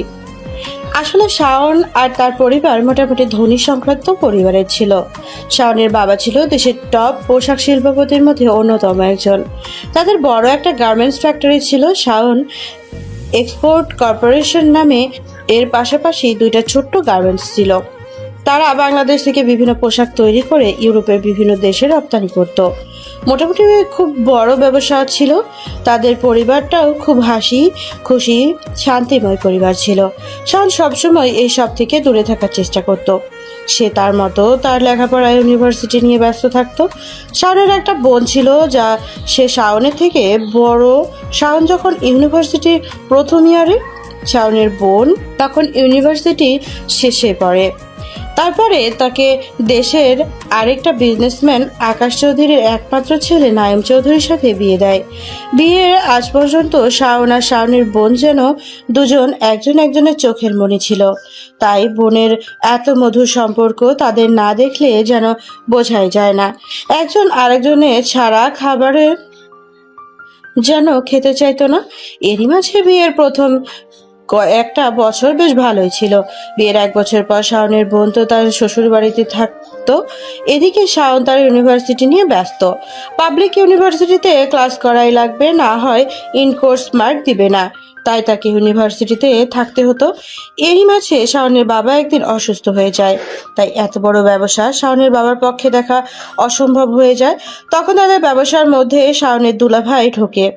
আসলে শাওন আর তার পরিবার মোটামুটি ধনী সংক্রান্ত পরিবারের ছিল। শাওনের বাবা ছিল দেশের টপ পোশাক শিল্পপতির মধ্যে অন্যতম একজন। তাদের বড় একটা গার্মেন্টস ফ্যাক্টরি ছিল, শাওন এক্সপোর্ট কর্পোরেশন নামে। এর পাশাপাশি 2টা ছোট্ট গার্মেন্টস ছিল। তারা বাংলাদেশ থেকে বিভিন্ন পোশাক তৈরি করে ইউরোপের বিভিন্ন দেশে রপ্তানি করত। মোটামুটি খুব বড় ব্যবসা ছিল। তাদের পরিবারটাও খুব হাসি খুশি শান্তিময় পরিবার ছিল। শাওন সবসময় এই সব থেকে দূরে থাকার চেষ্টা করত। সে তার মতো তার লেখাপড়া ইউনিভার্সিটি নিয়ে ব্যস্ত থাকতো। শাওনের একটা বোন ছিল যা সে শাওনের থেকে বড়। শাওন যখন ইউনিভার্সিটির প্রথম ইয়ারে, শাওনের বোন তখন ইউনিভার্সিটি শেষে পড়ে। তারপরে তাকে দেশের আরেকটা বিজনেসম্যান আকাশ চৌধুরীর একমাত্র ছেলে নাইম চৌধুরীর সাথে বিয়ে দেয়। বিয়ের আজ পর্যন্ত শাওন আর শাওনের বোন যেন দুজন একজন একজনের চোখের মণি ছিল। তাই বোনের এত মধুর সম্পর্ক তাদের না দেখলে যেন বোঝাই যায় না। একজন আরেকজনের ছাড়া খাবারের যেন খেতে চাইতো না। এরই মাঝে বিয়ের প্রথম একটা বছর বেশ ভালোই ছিল। বিয়ের 1 বছর পর শাওনের বোন তো তার শ্বশুর বাড়িতে থাকতো। এদিকে শাওন তার ইউনিভার্সিটি নিয়ে ব্যস্ত। পাবলিক ইউনিভার্সিটিতে ক্লাস করাই লাগবে, না হয় ইন কোর্স মার্ক দিবে না, তাই তাকে ইউনিভার্সিটিতে থাকতে হতো। এরই মাঝে শাওনের বাবা একদিন অসুস্থ হয়ে যায়। তাই এত বড় ব্যবসা শাওনের বাবার পক্ষে দেখা অসম্ভব হয়ে যায়। তখন তাদের ব্যবসার মধ্যে শাওনের দুলাভাই ঢোকে।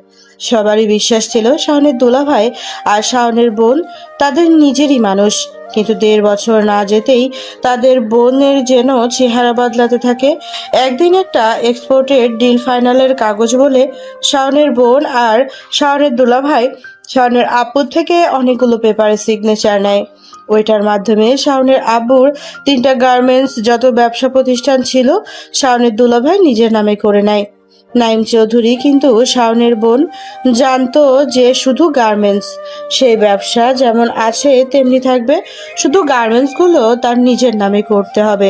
সবারই বিশ্বাস ছিল শাওনের দুলাভাই আর শাওনের বোন তাদের নিজেরই মানুষ। কিন্তু 1.5 বছর না যেতেই তাদের বোনের যেন চেহারা বদলাতে থাকে। একদিন একটা এক্সপোর্টের ডিল ফাইনালের কাগজ বলে শাওনের বোন আর শাওনের দুলাভাই শাওনের আব্বুর থেকে অনেকগুলো পেপারে সিগনেচার নেয়। ওইটার মাধ্যমে শাওনের আব্বুর 3টা গার্মেন্টস যত ব্যবসা প্রতিষ্ঠান ছিল শাওনের দুলাভাই নিজের নামে করে নেয়। নাইম চৌধুরী কিন্তু শাওনের বোন জানতো যে শুধু গার্মেন্টস, সেই ব্যবসা যেমন আছে তেমনি থাকবে, শুধু গার্মেন্টসগুলো তার নিজের নামে করতে হবে।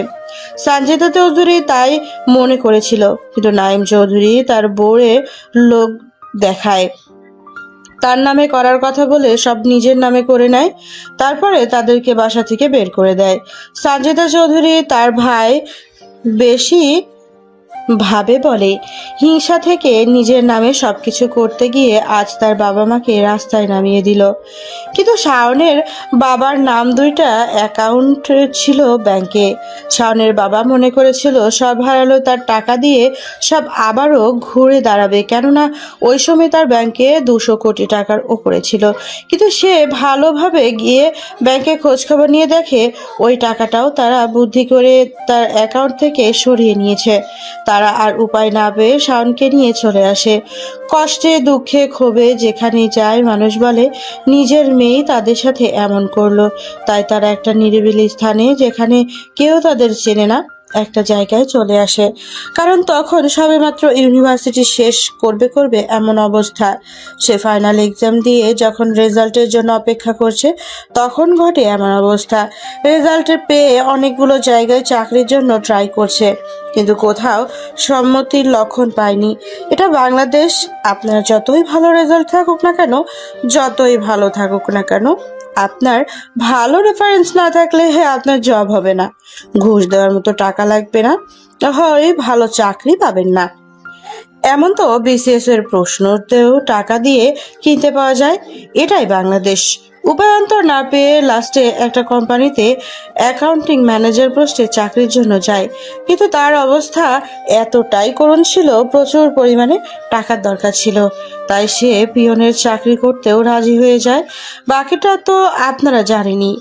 সঞ্জিতা চৌধুরী তাই মনে করেছিল, কিন্তু নাইম চৌধুরী তার বউয়ের লোক দেখায়, তার নামে করার কথা বলে সব নিজের নামে করে নেয়। তারপরে তাদেরকে বাসা থেকে বের করে দেয়। সঞ্জিতা চৌধুরী তার ভাই বেশি ভাবে বলে হিংসা থেকে নিজের নামে সবকিছু করতে গিয়ে আজ তার বাবা মাকে রাস্তায় নামিয়ে দিল। কিন্তু শাওনের বাবার নাম 2টা অ্যাকাউন্ট ছিল ব্যাংকে। শাওনের বাবা মনে করেছিল সব হারালো তার টাকা দিয়ে সব আবারও ঘুরে দাঁড়াবে, কেননা ওই সময় তার ব্যাংকে 200 কোটি টাকার ওপরে ছিল। কিন্তু সে ভালোভাবে গিয়ে ব্যাংকে খোঁজখবর নিয়ে দেখে ওই টাকাটাও তারা বুদ্ধি করে তার অ্যাকাউন্ট থেকে সরিয়ে নিয়েছে। তারা আর উপায় না পেয়ে শাওনকে নিয়ে চলে আসে। কষ্টে দুঃখে ক্ষোভে যেখানেই যায় মানুষ বলে নিজের মেয়ে তাদের সাথে এমন করলো। তাই তারা একটা নিরিবিলি স্থানে, যেখানে কেউ তাদের চেনে না, একটা জায়গায় চলে আসে। কারণ তখন সবেমাত্র ইউনিভার্সিটি শেষ করবে এমন অবস্থা। সে ফাইনাল এক্সাম দিয়ে যখন রেজাল্টের জন্য অপেক্ষা করছে তখন ঘটে এমন অবস্থা। রেজাল্টের পেয়ে অনেকগুলো জায়গায় চাকরির জন্য ট্রাই করছে, কিন্তু কোথাও সম্মতির লক্ষণ পায়নি। এটা বাংলাদেশ। আপনার যতই ভালো রেজাল্ট থাকুক না কেন, যতই ভালো থাকুক না কেন, আপনার ভালো রেফারেন্স না থাকলে আপনার জব হবে না, ঘুষ দেওয়ার মতো টাকা লাগবে না, হয় ভালো চাকরি পাবেন না। এমন তো বিসিএস এর প্রশ্নতেও টাকা দিয়ে কিনতে পাওয়া যায়। এটাই বাংলাদেশ। উপায়ন্তর না পেয়ে লাস্টে একটা কোম্পানিতে অ্যাকাউন্টিং ম্যানেজার পোস্টে চাকরির জন্য যায়, কিন্তু তার অবস্থা এতটাই করুণ ছিল, প্রচুর পরিমাণে টাকার দরকার ছিল। তাই সে পিয়নের চাকরি করতেও রাজি হয়ে যায়। বাকিটা তো আপনারা জানেনই।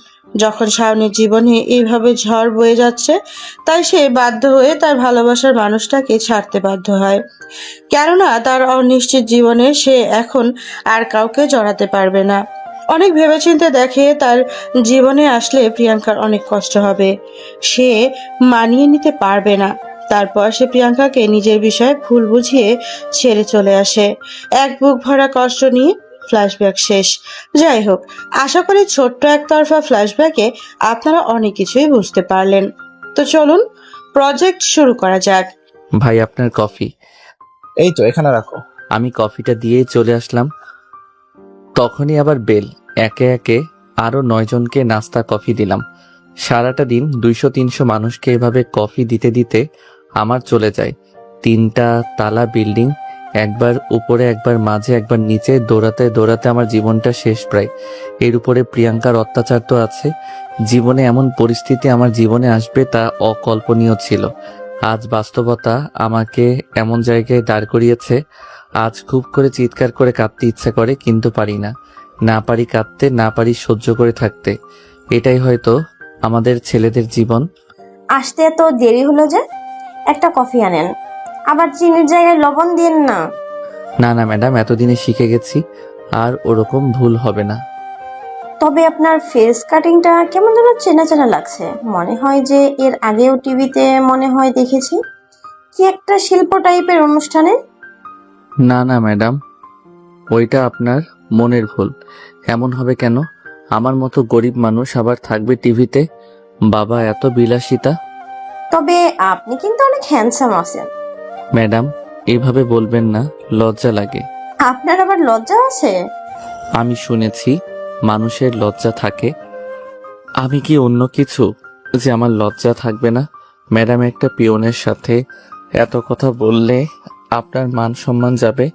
যখন শাওনের জীবনে এইভাবে ঝড় বয়ে যাচ্ছে, তাই সে বাধ্য হয়ে তার ভালোবাসার মানুষটাকে ছাড়তে বাধ্য হয়, কেননা তার অনিশ্চিত জীবনে সে এখন আর কাউকে জড়াতে পারবে না। অনেক ভেবেচিন্তে দেখে তার জীবনে আসলে প্রিয়াঙ্কার অনেক কষ্ট হবে, সে মানিয়ে নিতে পারবে না। তারপর সে প্রিয়াঙ্কাকে নিজের বিষয়ে ভুল বুঝিয়ে ছেড়ে চলে আসে। এক বুক ভরা কষ্ট নিয়ে ফ্ল্যাশব্যাক শেষ। যাই হোক, আশা করি ছোট্ট একতরফা ফ্ল্যাশব্যাকে আপনারা অনেক কিছুই বুঝতে পারলেন। তো চলুন প্রজেক্ট শুরু করা যাক। ভাই আপনার কফি। এই তো এখানে রাখো। আমি কফিটা দিয়ে চলে আসলাম, তখনই আবার বেল। একে একে আরো 9 জনকে নাস্তা কফি দিলাম। সারাটা দিন 200-300 মানুষকে এভাবে কফি দিতে দিতে আমার চলে যায়। 3টা তালা বিল্ডিং, একবার উপরে একবার মাঝে একবার নিচে, দৌড়াতে দৌড়াতে আমার জীবনটা শেষ প্রায়। এর উপরে প্রিয়াঙ্কার অত্যাচার তো আছে। জীবনে এমন পরিস্থিতি আমার জীবনে আসবে তা অকল্পনীয় ছিল। আজ বাস্তবতা আমাকে এমন জায়গায় দাঁড় করিয়েছে। আজ খুব করে চিৎকার করে কাঁদতে ইচ্ছা করে, কিন্তু পারি না। না পারি কাঁদতে, না পারি সহ্য করে থাকতে। এটাই হয়তো আমাদের ছেলেদের জীবন। আসতে এত দেরি হলো যে? একটা কফি আনেন, আবার চিনির জায়গায় লবণ দিন না। না না ম্যাডাম, এতদিনে শিখে গেছি, আর ওরকম ভুল হবে না। তবে আপনার ফেস কাটিংটা কেমন যেন চেনা চেনা লাগছে। মনে হয় যে এর আগেও টিভিতে মনে হয় দেখেছি, কি একটা শিল্প টাইপের অনুষ্ঠানে। না না ম্যাডাম, ওইটা আপনার মনের ভুল। এমন হবে কেন? আমার মতো গরিব মানুষ আবার থাকবে টিভিতে? বাবা, এত বিলাসিতা। তবে আপনি কিন্তু অনেক হ্যান্ডসাম আছেন। ম্যাডাম, এইভাবে বলবেন না, লজ্জা লাগে। আপনার আবার লজ্জা আছে? আমি শুনেছি মানুষের লজ্জা থাকে। আমি কি অন্য কিছু যে আমার লজ্জা থাকবে না? ম্যাডাম, একটা পিয়নের সাথে এত কথা বললে আপনার মান সম্মান যাবে।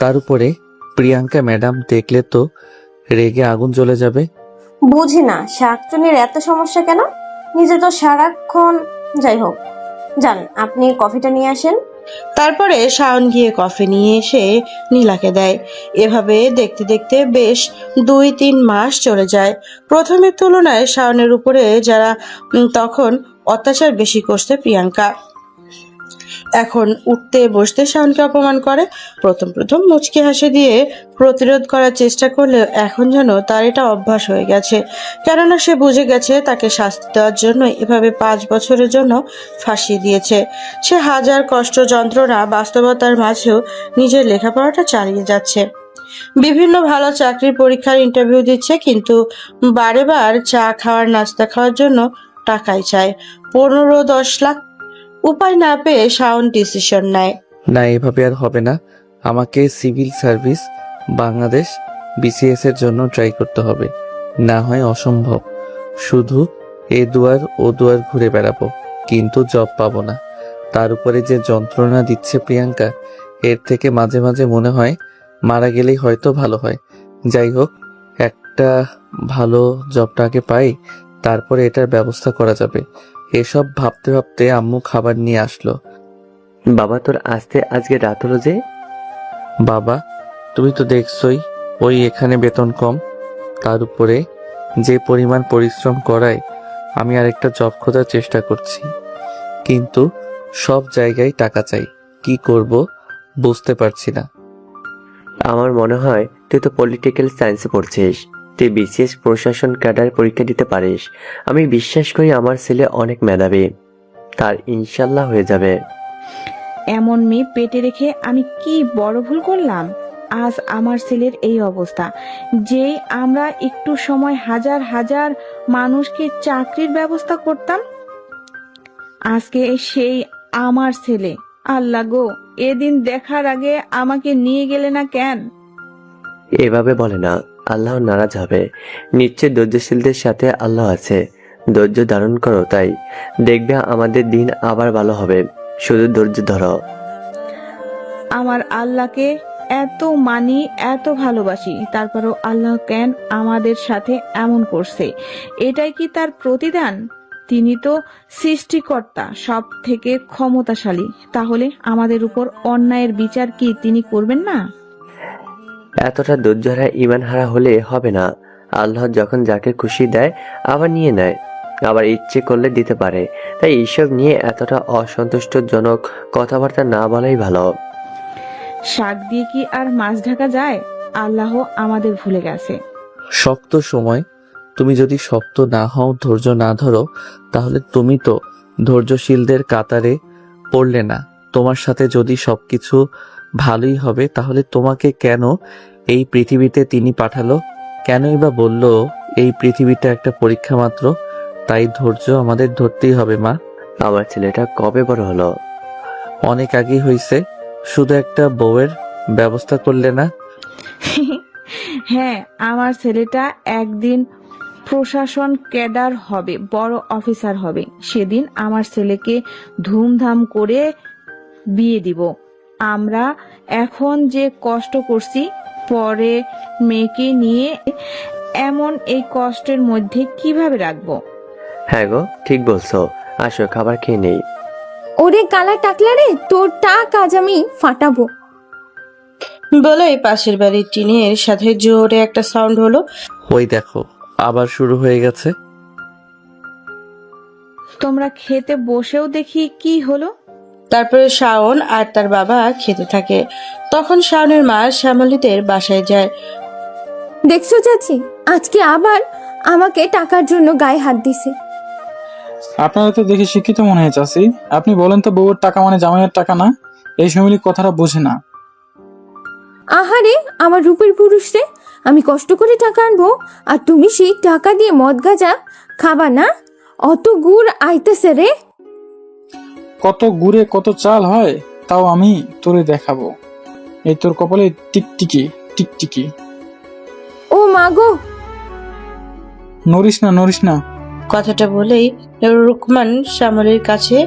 তার উপরে প্রিয়াঙ্কা ম্যাডাম দেখলে তো রেগে আগুন জ্বলে যাবে। বুঝি না শাকচুনির এত সমস্যা কেন? নিজে তো সারাক্ষণ। যাই হোক, যান আপনি কফিটা নিয়ে আসেন। তারপরে শাওন গিয়ে কফি নিয়ে এসে নীলাকে দেয়। এভাবে দেখতে দেখতে বেশ 2-3 মাস চলে যায়। প্রথমের তুলনায় শাওনের উপরে যারা তখন অত্যাচার বেশি করছে প্রিয়াঙ্কা, এখন উঠতে বসতে শাওনকে অপমান করে। প্রথম প্রথম মুচকি হাসি দিয়ে প্রতিরোধ করার চেষ্টা করলেও এখন যেন তার এটা অভ্যাস হয়ে গেছে। কেননা সে বুঝে গেছে তাকে শাস্তি দেওয়ার জন্য এভাবে 5 বছরের জন্য ফাঁসিয়ে দিয়েছে। সে হাজার কষ্ট যন্ত্রণা বাস্তবতার মাঝেও নিজের লেখাপড়াটা চালিয়ে যাচ্ছে। বিভিন্ন ভালো চাকরির পরীক্ষার ইন্টারভিউ দিচ্ছে, কিন্তু বারে বার চা খাওয়ার নাস্তা খাওয়ার জন্য টাকাই চায়, 15-10 লাখ। উপায় না পেয়ে শাওন ডিসিশন নেয়। না, এভাবে আর হবে না। আমাকে সিভিল সার্ভিস বাংলাদেশ বিসিএস এর জন্য ট্রাই করতে হবে। না হয় অসম্ভব, শুধু এ দুয়ার ও দুয়ার ঘুরে বেড়াবো, কিন্তু জব পাবো না। তার উপরে যে যন্ত্রণা দিচ্ছে প্রিয়াঙ্কা, এর থেকে মাঝে মাঝে মনে হয় মারা গেলেই হয়তো ভালো হয়। যাই হোক, একটা ভালো জবটা আগে পাই, তারপরে এটার ব্যবস্থা করা যাবে। এসব ভাবতে ভাবতে আম্মু খাবার নিয়ে আসলো। বাবা, তোর আসতে আজকে রাত হলো যে? বাবা, তুমি তো দেখছই ওই এখানে বেতন কম, তার উপরে যে পরিমাণ পরিশ্রম করায়। আমি আরেকটা জব খোঁজার চেষ্টা করছি, কিন্তু সব জায়গায় টাকা চাই। কি করব বুঝতে পারছি না। আমার মনে হয় তুই তো পলিটিক্যাল সায়েন্সে পড়ছিস, তুই বিসিএস প্রশাসন ক্যাডার পরীক্ষা দিতে পারিস। আমি বিশ্বাস করি আমার ছেলে অনেক মেধাবী, তার ইনশাল্লাহ হয়ে যাবে। এমন মেয়ে পেটে রেখে আমি কি বড় ভুল করলাম? আজ আমার ছেলের এই অবস্থা। যেই আমরা একটু সময় হাজার হাজার মানুষকে চাকরির ব্যবস্থা করতাম, আজকে সেই আমার ছেলে। আল্লাহ গো, এদিন দেখার আগে আমাকে নিয়ে গেলে না কেন? এভাবে বলে না, আল্লাহ নারাজ হবে। নিশ্চয় ধৈর্যশীলদের সাথে আল্লাহ আছে। ধৈর্য ধারণ করো, তাই দেখবে আমাদের দিন আবার ভালো হবে। শুধু ধৈর্য ধরো। আমার আল্লাহকে এত মানি, এত ভালোবাসি, তারপরও আল্লাহ কেন আমাদের সাথে এমন করছে? এটাই কি তার প্রতিদান? তিনি তো সৃষ্টিকর্তা, সব থেকে ক্ষমতাশালী। তাহলে আমাদের উপর অন্যায়ের বিচার কি তিনি করবেন না? এতটা ধৈর্য হারা ইমান হারা হলে হবে না। আল্লাহ যখন যাকে খুশি দেয় আবার নিয়ে নেয়, আবার ইচ্ছে করলে দিতে পারে। তাই এইসব নিয়ে এতটা অসন্তুষ্টজনক কথাবার্তা না বলাই ভালো। শাক দিয়ে কি আর মাছ ঢাকা যায়? আল্লাহ আমাদের ভুলে গেছে। শক্ত সময় তুমি যদি শক্ত না হও, ধৈর্য না ধরো, তাহলে তুমি তো ধৈর্যশীলদের কাতারে পড়লে না। তোমার সাথে যদি সবকিছু ভালোই হবে, তাহলে তোমাকে কেন এই পৃথিবীতে তিনি পাঠালো? কেনই বা বলল এই পৃথিবীটা একটা পরীক্ষা মাত্র? তাই ধৈর্য আমাদের ধরতেই হবে মা। আমার ছেলেটা কবে বড় হলো? অনেক আগেই হয়েছে, শুধু একটা বউয়ের ব্যবস্থা করলে না? হ্যাঁ, আমার ছেলেটা একদিন প্রশাসন ক্যাডার হবে, বড় অফিসার হবে। সেদিন আমার ছেলেকে ধুমধাম করে বিয়ে দিব। আমরা এখন যে কষ্ট করছি, পরে মেয়েকে নিয়ে এমন এই কষ্টের মধ্যে কিভাবে রাখবো? হ্যাঁ গো, ঠিক বলছো। আসো খাবার খেয়ে নেই। ওরে কালা টাকলা রে, তোর টাক আজ আমি ফাটাবো। বলে পাশের বাড়ির টিনের সাথে জোরে একটা সাউন্ড হলো। ওই দেখো আবার শুরু হয়ে গেছে। তোমরা খেতে বসেও দেখি কি হলো। তারপরে শাওন আর তার বাবা খেতে থাকে। তখন শাওনের মা শ্যামলীদের বাসায় যায়। দেখছো চাচি, আজকে আবার আমাকে টাকার জন্য গায়ে হাত দিছে। আপনারা তো দেখে শিক্ষিত মনে হয় চাচি। আপনি বলেন তো, বউয়ের টাকা মানে জামাইয়ের টাকা না? এই শ্যামলী কথাটা বোঝে না। আহারে আমার রূপের পুরুষ রে, আমি কষ্ট করে টাকা আনবো আর তুমি সেই টাকা দিয়ে মদ গাঁজা খাবা না? অত গুড় আইতেছে রে। কত গুড়ে কত চাল হয় তাও আমি তোরে দেখাবো। এই তোর কপালে টিকটিকি টিকটিকি। ও মাগো, নড়িস না নড়িস না। কথাটা বলেই রুকমান শ্যামলীর কাছে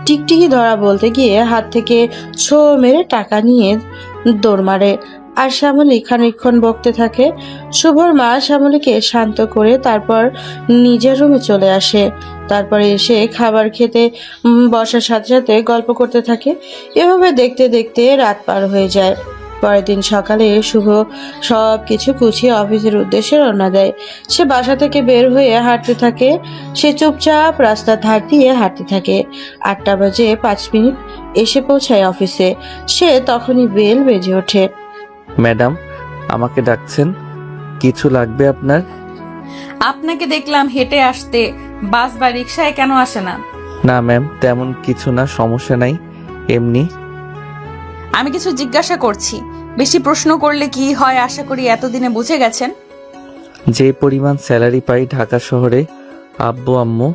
টিকটিকি ধরা বলতে গিয়ে হাত থেকে ছো মেরে টাকা নিয়ে দৌড় মারে। আর শ্যামলী খানিকক্ষণ বকতে থাকে। শুভর মা শ্যামলীকে শান্ত করে তারপর নিজের রুমে চলে আসে। তারপরে এসে খাবার খেতে বসার সাথে সাথে গল্প করতে থাকে। এভাবে দেখতে দেখতে রাত পার হয়ে যায়। পরের দিন সকালে শুভ সব কিছু গুছিয়ে অফিসের উদ্দেশ্যে রওনা দেয়। সে বাসা থেকে বের হয়ে হাঁটতে থাকে। সে চুপচাপ রাস্তার ধার দিয়ে হাঁটতে থাকে। 8টা বাজে 5 মিনিট এসে পৌঁছায় অফিসে। সে তখনই বেল বেজে ওঠে। ম্যাডাম আমাকে ডাকছেন? কিছু লাগবে আপনার? আপনাকে দেখলাম হেঁটে আসতে, বাস বা রিক্সায় কেন আসে না? না ম্যাম, তেমন কিছু না, সমস্যা নাই, এমনি। আমি কিছু জিজ্ঞাসা করছি, বেশি প্রশ্ন করলে কি হয় আশা করি এতদিনে বুঝে গেছেন। যে পরিমাণ স্যালারি পাই ঢাকা শহরে, আব্বু আম্মু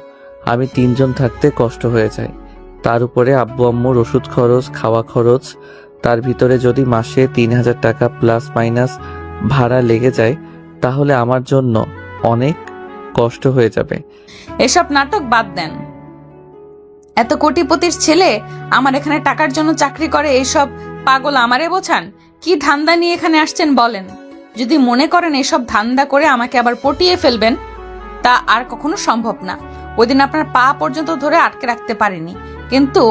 আমি 3 জন থাকতে কষ্ট হয়ে যায়। তার উপরে আব্বু আম্মুর ওষুধ খরচ, খাওয়া খরচ, তার ভিতরে যদি মাসে 3000 টাকা প্লাস মাইনাস ভাড়া লেগে যায় তাহলে আমার জন্য অনেক কষ্ট হয়ে যাবে। এসব নাটক বাদ দেন। এত কোটিপতির ছেলে আমার এখানে টাকার জন্য চাকরি করে, এইসব পাগল আমারে বোঝান? কি ধান্দা নিয়ে এখানে আসছেন বলেন? যদি মনে করেন এসব ধান্দা করে আমাকে আবার পটিয়ে ফেলবেন, তা আর কখনো সম্ভব না। ওইদিন আপনার পা পর্যন্ত ধরে আটকে রাখতে পারিনি, কিন্তু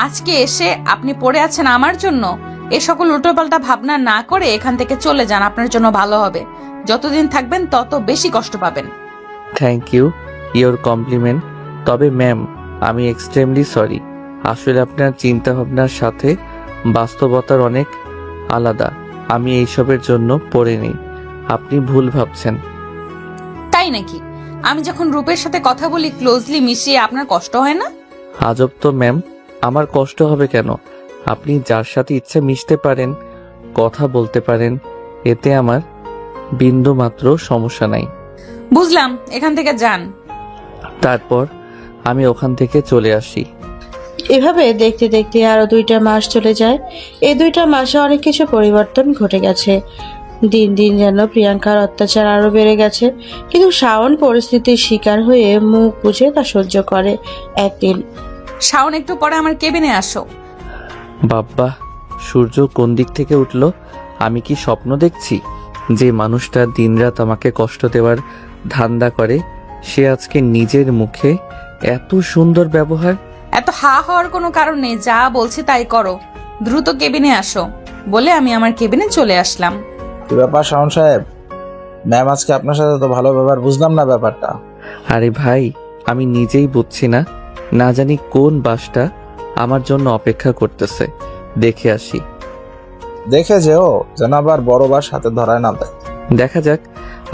আজকে এসে আপনি পড়ে আছেন আমার জন্য। এ সকল উল্টোপাল্টা ভাবনা না করে এখান থেকে চলে যান, আপনার জন্য ভালো হবে। যতদিন থাকবেন তত বেশি কষ্ট পাবেন। Thank you your compliment. তবে ম্যাম আমি এক্সট্রিমলি সরি। আসলে আপনার চিন্তা ভাবনার সাথে বাস্তবতার অনেক আলাদা। আমি এইসবের জন্য পড়ে নেই, আপনি ভুল ভাবছেন। তাই নাকি? আমি যখন রূপের সাথে কথা বলি ক্লোজলি মিশিয়ে, আপনার কষ্ট হয় না? আজব তো ম্যাম, আমার কষ্ট হবে কেন? আপনি যার সাথে ইচ্ছে মিশতে পারেন, কথা বলতে পারেন, এতে আমার বিন্দু মাত্র সমস্যা নাই। বুঝলাম, এখান থেকে যান। তারপর আমি ওখান থেকে চলে আসি। এভাবে দেখতে দেখতে আরো 2টা মাস চলে যায়। এই 2টা মাসে অনেক কিছু পরিবর্তন ঘটে গেছে। দিন দিন যেন প্রিয়াঙ্কার অত্যাচার আরো বেড়ে গেছে। কিন্তু শাওন পরিস্থিতির শিকার হয়ে মুখ বুঝে তা সহ্য করে। একদিন শাওন, একটু পরে আমার কেবিনে আসো। বাব্বা, সূর্য কোন দিক থেকে উঠলো? আমি কি স্বপ্ন দেখছি? যে মানুষটা দিনরাত আমাকে কষ্ট দেওয়ার ধান্দা করে, সে আজকে নিজের মুখে এত সুন্দর ব্যবহার। এত হা হওয়ার কোনো কারণ নেই, যা বলছি তাই করো। দ্রুত কেবিনে আসো বলে আমি আমার কেবিনে চলে আসলাম। কি ব্যাপার শাওন সাহেব? ম্যাম আজকে আপনার সাথে তো ভালো ব্যাপার, বুঝলাম না ব্যাপারটা। আরে ভাই, আমি নিজেই বুঝছি না, না জানি কোন বাসটা আমার জন্য অপেক্ষা করতেছে। দেখে আসি। দেখে যেও যেন আবার বড় বাস হাতে ধরায় না দেয়। দেখা যাক।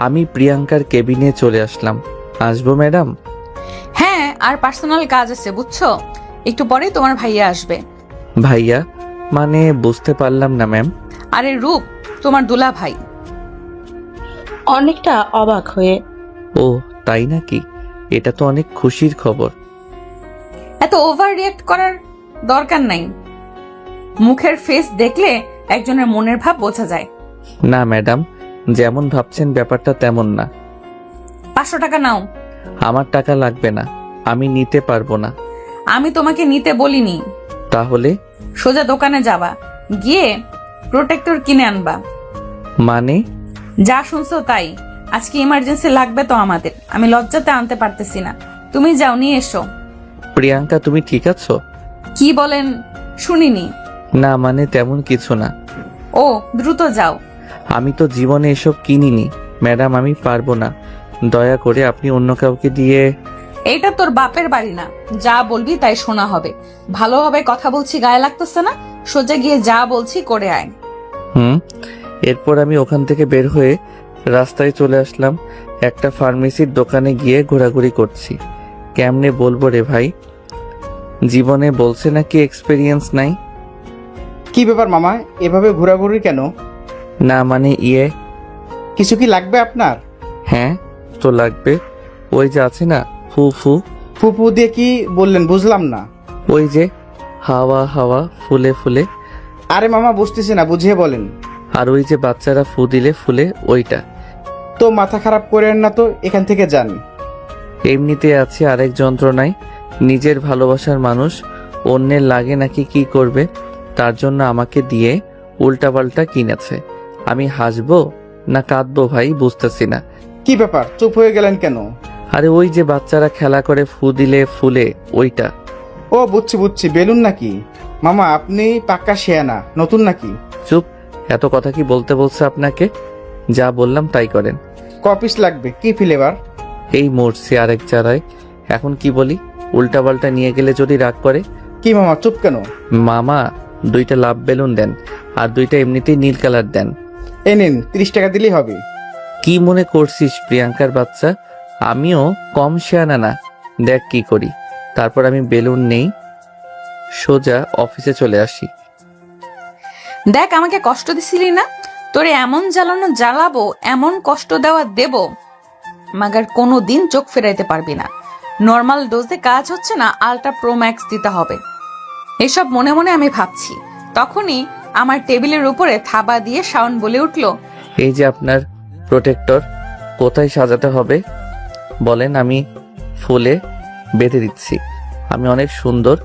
আমি প্রিয়াঙ্কার কেবিনে চলে আসলাম। আসবো ম্যাডাম? হ্যাঁ, আর পার্সোনাল কাজ আছে বুঝছো, একটু পরে তোমার ভাইয়া আসবে। ভাইয়া মানে বুঝতে পারলাম না ম্যাম। আরে রূপ, তোমার দুলা ভাই। অনেকটা অবাক হয়ে, ও তাই নাকি? এটা তো অনেক খুশির খবর। এত ওভার রিয়েক্ট করার দরকার নাই। মুখের ফেস দেখলে একজনের মনের ভাব বোঝা যায়। না ম্যাডাম, যেমন ভাবছেন ব্যাপারটা তেমন না। 500 টাকা নাও। আমার টাকা লাগবে না, আমি নিতে পারবো না। আমি তোমাকে নিতে বলিনি। তাহলে? সোজা দোকানে যাবা, গিয়ে প্রোটেক্টর কিনে আনবা। মানে? যা শুনছো তাই। আজকে ইমার্জেন্সি লাগবে তো আমাদের, আমি লজ্জাতে আনতে পারতেছি না। তুমি যাও, নিয়ে এসো। প্রিয়াঙ্কা তুমি ঠিক আছো? কি বলেন শুনিনি। না মানে তেমন কিছু না। ও দ্রুত যাও। আমি তো জীবনে এসব কিনিনি ম্যাডাম, আমি পারবো না। দয়া করে আপনি অন্য কাউকে দিয়ে। এইটা তোর বাপের বাড়ি না, যা বলবি তাই শোনা হবে। ভালোভাবে কথা বলছি, গায়ে লাগতেছে না? সোজা গিয়ে যা বলছি করে আয়। এরপর আমি ওখান থেকে বের হয়ে রাস্তায় চলে আসলাম। একটা ফার্মেসির দোকানে গিয়ে ঘোরাঘুরি করছি। কেমনে বলবো রে ভাই, জীবনে বলছে নাকি এক্সপেরিয়েন্স নাই। কি ব্যাপার মামা, এভাবে ঘোরাঘুরি কেন? না মানে কিছু কি লাগবে আপনার? হ্যাঁ তো লাগবে। ওই যে আছে না ফু ফু। ফুপু দিয়ে কি বললেন বুঝলাম না। ওই যে হাওয়া হাওয়া ফুলে ফুলে। আরে মামা বুঝতেছি না, বুঝিয়ে বলেন। আর ওই যে বাচ্চারা ফু দিলে ফুলে ওইটা। তো মাথা খারাপ করেন না তো, এখান থেকে যান। এমনিতে আছে আরেক যন্ত্রণায়। নিজের ভালোবাসার মানুষ অন্যের লাগে নাকি কি করবে, তার জন্য আমাকে দিয়ে উল্টাপাল্টা কিনেছে। আমি হাসবো না কাঁদবো ভাই বুঝতেছি না। কি ব্যাপার, চুপ হয়ে গেলেন কেন? আরে ওই যে বাচ্চারা খেলা করে ফু দিলে ফুলে ওইটা। ও বুঝছি বুঝছি, বেলুন নাকি? মামা আপনি পাক্কা শেয়ানা, নতুন নাকি? চুপ, এত কথা কি বলতে বলছে আপনাকে? যা বললাম তাই করেন। কপিস লাগবে, কি ফ্লেভার? এই মরছি আরেক চারায়। এখন কি বলি? উল্টাপাল্টা নিয়ে গেলে যদি রাগ করে। কি মামা চুপ কেন? মামা 2টা লাভ বেলুন দেন, আর 2টা এমনিতেই নীল কালার দেন। এই নিন, 30 টাকা দিলেই হবে। কি মনে করছিস প্রিয়াঙ্কার বাচ্চা? আমিও কম শেয়ানা না, দেখ কি করি। তারপর আমি বেলুন নেই, সোজা অফিসে চলে আসি। দেখ আমাকে কষ্ট দিছিলি না, তোরে এমন জ্বালানো জ্বালাবো, এমন কষ্ট দেওয়া দেব, মাগার কোনো দিন চোখ ফেরাইতে পারবি না। নর্মাল ডোজে কাজ হচ্ছে না, আলট্রা প্রো ম্যাক্স দিতে হবে। এসব মনে মনে আমি ভাবছি, তখনই আমার টেবিলের উপরে থাবা দিয়ে শাওন বলে উঠল, এই যে আপনার প্রোটেক্টর, কোথায় সাজাতে হবে বলেন, আমি ফুলে বেঁধে দিচ্ছি। আমি অনেক সুন্দর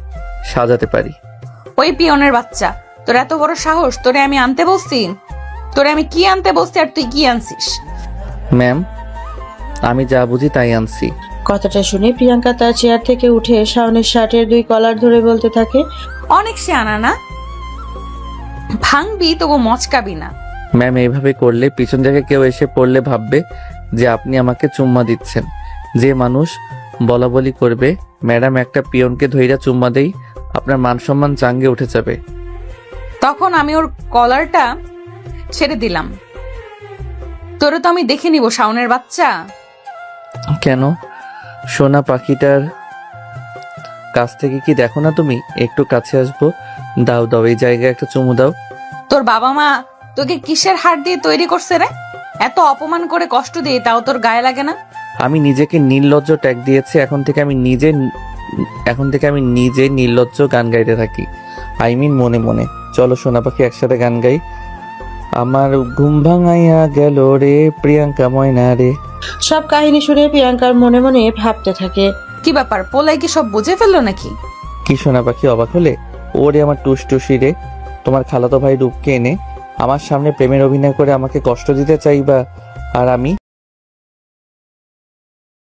সাজাতে পারি। ওই পিয়নের বাচ্চা, তোর এত বড় সাহস! তোরে আমি আনতে বলছি? তোরে আমি কি আনতে বলছি আর তুই কি আনছিস? ম্যাম, আমি যা বুঝি তাই আনছি। কথাটা শুনে প্রিয়াঙ্কা তার চেয়ার থেকে উঠে শাওনের শার্টের 2 কলার ধরে বলতে থাকে, অনেক সে আনা না, ভাঙবি তবু মচকাবি না। ম্যাম, এইভাবে করলে পিছন থেকে কেউ এসে পড়লে ভাববে যে আপনি আমাকে চুম্মা দিচ্ছেন। যে মানুষ বলা বলি করবে ম্যাডাম একটা পিয়নকে ধইরা চুম্মা দেই, আপনার মান সম্মান চাঙ্গে উঠে যাবে। তখন আমি ওর কলারটা ছেড়ে দিলাম। তোরে তো আমি দেখে নিব শাওনের বাচ্চা। কেন? সোনা পাখিটার কাছ থেকে কি দেখো না তুমি? একটু কাছে আসবো, দাও দাও, এই জায়গায় একটা চুমু দাও। তোর বাবা মা তোকে কিসের হাড় দিয়ে তৈরি করছে রে? এত অপমান করে কষ্ট দিয়ে তাও তোর গায়ে লাগে না? আমি নিজেকে নির্লজ্জ ট্যাগ দিয়েছি। এখন থেকে আমি নিজে নির্লজ্জ গান গাইতে থাকি। আই মিন মনে মনে। চলো সোনা পাখি একসাথে গান গাই। আমার ঘুম ভাঙাইয়া গেল রে প্রিয়াঙ্কা ময়না রে। সব কাহিনী শুনে প্রিয়াঙ্কার মনে মনে ভাবতে থাকে, কি ব্যাপার, পোলাই কি সব বুঝে ফেললো নাকি? কি সোনা পাখি অবাক হলে? ওরে আমার টুসটুসি রে, তোমার খালাতো ভাই রূপকে এনে আমার সামনে প্রেমের অভিনয় করে আমাকে কষ্ট দিতে চাইবা, আর আমি